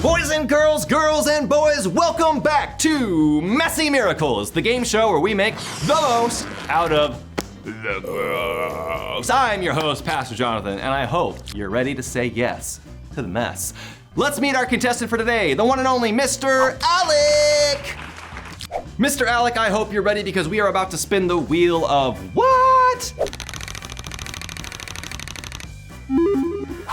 Boys and girls, girls and boys, welcome back to Messy Miracles, the game show where we make the most out of the gross. I'm your host, Pastor Jonathan, and I hope you're ready to say yes to the mess. Let's meet our contestant for today, the one and only Mr. Alec. Mr. Alec, I hope you're ready because we are about to spin the wheel of what?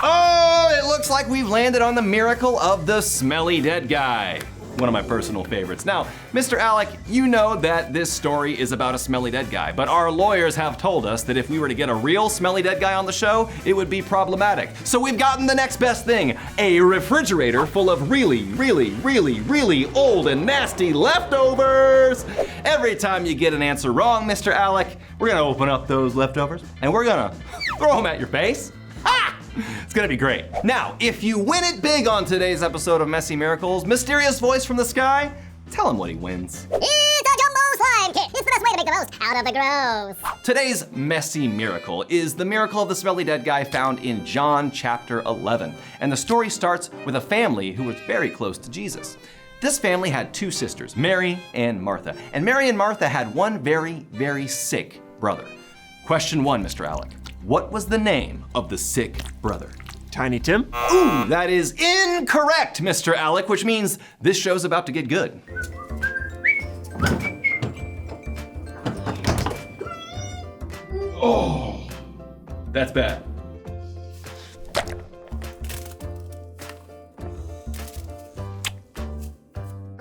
Oh, it looks like we've landed on the miracle of the smelly dead guy. One of my personal favorites. Now, Mr. Alec, you know that this story is about a smelly dead guy, but our lawyers have told us that if we were to get a real smelly dead guy on the show, it would be problematic. So we've gotten the next best thing, a refrigerator full of really old and nasty leftovers. Every time you get an answer wrong, Mr. Alec, we're gonna open up those leftovers and we're gonna throw them at your face. Ha! It's gonna be great. Now, if you win it big on today's episode of Messy Miracles, mysterious voice from the sky, tell him what he wins. It's a jumbo slime kit. It's the best way to make the most out of the gross. Today's Messy Miracle is the miracle of the smelly dead guy found in John chapter 11. And the story starts with a family who was very close to Jesus. This family had two sisters, Mary and Martha. And Mary and Martha had one very sick brother. Question 1, Mr. Alec. What was the name of the sick brother? Tiny Tim? Ooh, that is incorrect, Mr. Alec, which means this show's about to get good. Oh, that's bad.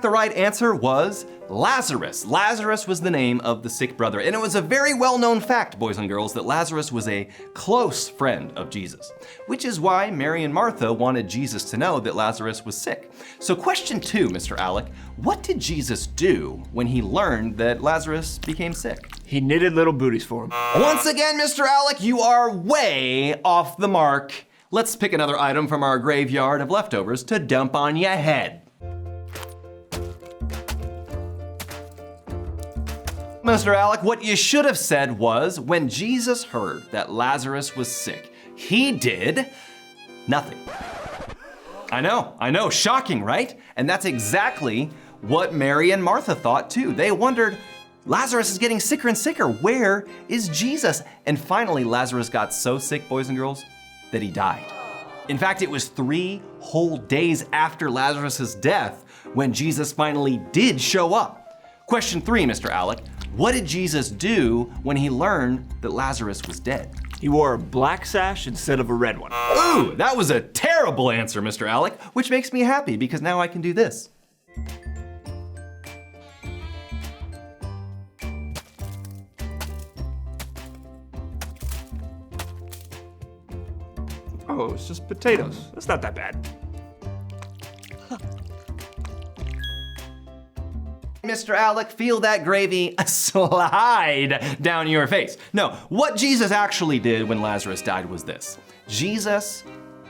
The right answer was Lazarus. Lazarus was the name of the sick brother. And it was a very well-known fact, boys and girls, that Lazarus was a close friend of Jesus, which is why Mary and Martha wanted Jesus to know that Lazarus was sick. So question 2, Mr. Alec, what did Jesus do when he learned that Lazarus became sick? He knitted little booties for him. Once again, Mr. Alec, you are way off the mark. Let's pick another item from our graveyard of leftovers to dump on your head. Mr. Alec, what you should have said was, when Jesus heard that Lazarus was sick, he did nothing. I know, shocking, right? And that's exactly what Mary and Martha thought too. They wondered, Lazarus is getting sicker and sicker. Where is Jesus? And finally, Lazarus got so sick, boys and girls, that he died. In fact, it was 3 whole days after Lazarus's death when Jesus finally did show up. Question 3, Mr. Alec. What did Jesus do when he learned that Lazarus was dead? He wore a black sash instead of a red one. Ooh, that was a terrible answer, Mr. Alec, which makes me happy because now I can do this. Oh, it's just potatoes. That's not that bad. Mr. Alec, feel that gravy slide down your face. No, what Jesus actually did when Lazarus died was this. Jesus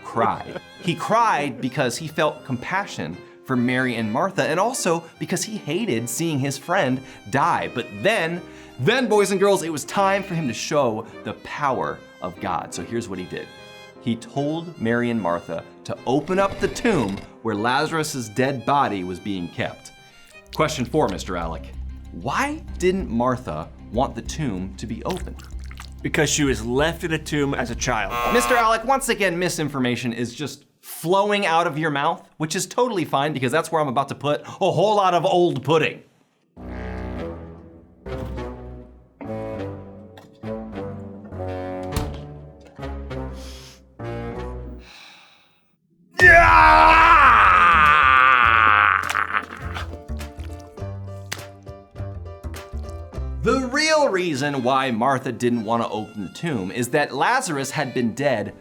cried. He cried because he felt compassion for Mary and Martha, and also because he hated seeing his friend die. But then, boys and girls, it was time for him to show the power of God. So here's what he did. He told Mary and Martha to open up the tomb where Lazarus's dead body was being kept. Question 4, Mr. Alec. Why didn't Martha want the tomb to be opened? Because she was left in a tomb as a child. Mr. Alec, once again, misinformation is just flowing out of your mouth, which is totally fine because that's where I'm about to put a whole lot of old pudding. The real reason why Martha didn't want to open the tomb is that Lazarus had been dead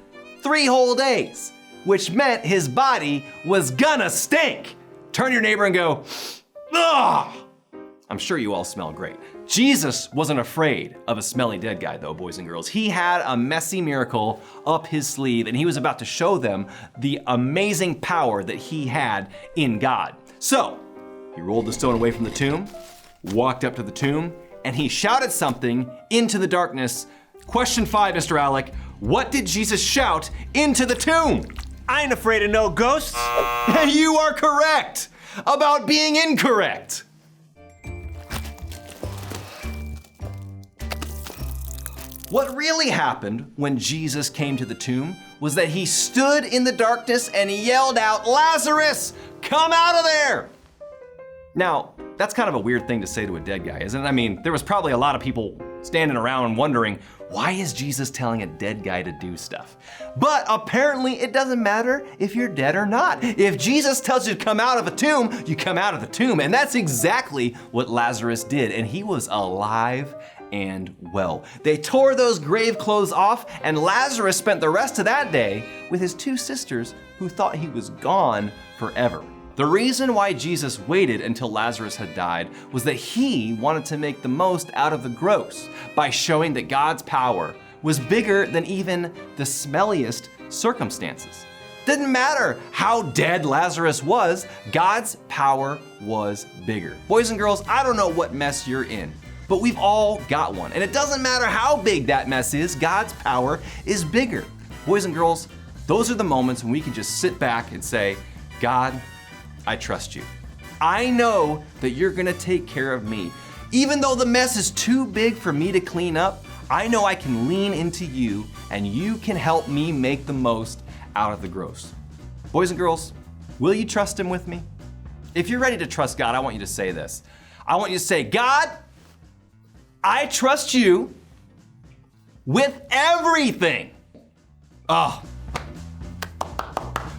3 whole days, which meant his body was gonna stink. Turn your neighbor and go, ugh! I'm sure you all smell great. Jesus wasn't afraid of a smelly dead guy though, boys and girls. He had a messy miracle up his sleeve and he was about to show them the amazing power that he had in God. So, he rolled the stone away from the tomb, walked up to the tomb, and he shouted something into the darkness. Question 5, Mr. Alec, what did Jesus shout into the tomb? I ain't afraid of no ghosts. You are correct about being incorrect. What really happened when Jesus came to the tomb was that he stood in the darkness and he yelled out, "Lazarus, come out of there!" Now, that's kind of a weird thing to say to a dead guy, isn't it? I mean, there was probably a lot of people standing around wondering, why is Jesus telling a dead guy to do stuff? But apparently it doesn't matter if you're dead or not. If Jesus tells you to come out of a tomb, you come out of the tomb. And that's exactly what Lazarus did. And he was alive and well. They tore those grave clothes off, and Lazarus spent the rest of that day with his two sisters who thought he was gone forever. The reason why Jesus waited until Lazarus had died was that he wanted to make the most out of the gross by showing that God's power was bigger than even the smelliest circumstances. Didn't matter how dead Lazarus was, God's power was bigger. Boys and girls, I don't know what mess you're in, but we've all got one. And it doesn't matter how big that mess is, God's power is bigger. Boys and girls, those are the moments when we can just sit back and say, God, I trust you. I know that you're gonna take care of me. Even though the mess is too big for me to clean up, I know I can lean into you and you can help me make the most out of the gross. Boys and girls, will you trust him with me? If you're ready to trust God, I want you to say this. I want you to say, God, I trust you with everything. Oh.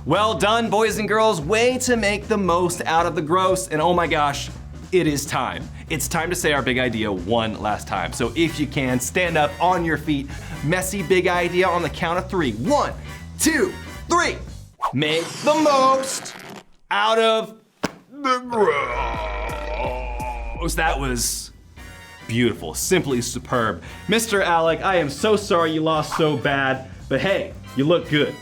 Well done, boys and girls. Way to make the most out of the gross. And oh my gosh, it is time. It's time to say our big idea one last time. So if you can, stand up on your feet. Messy big idea on the count of 3. 1, 2, 3. Make the most out of the gross. That was beautiful, simply superb. Mr. Alec, I am so sorry you lost so bad, but hey, you look good.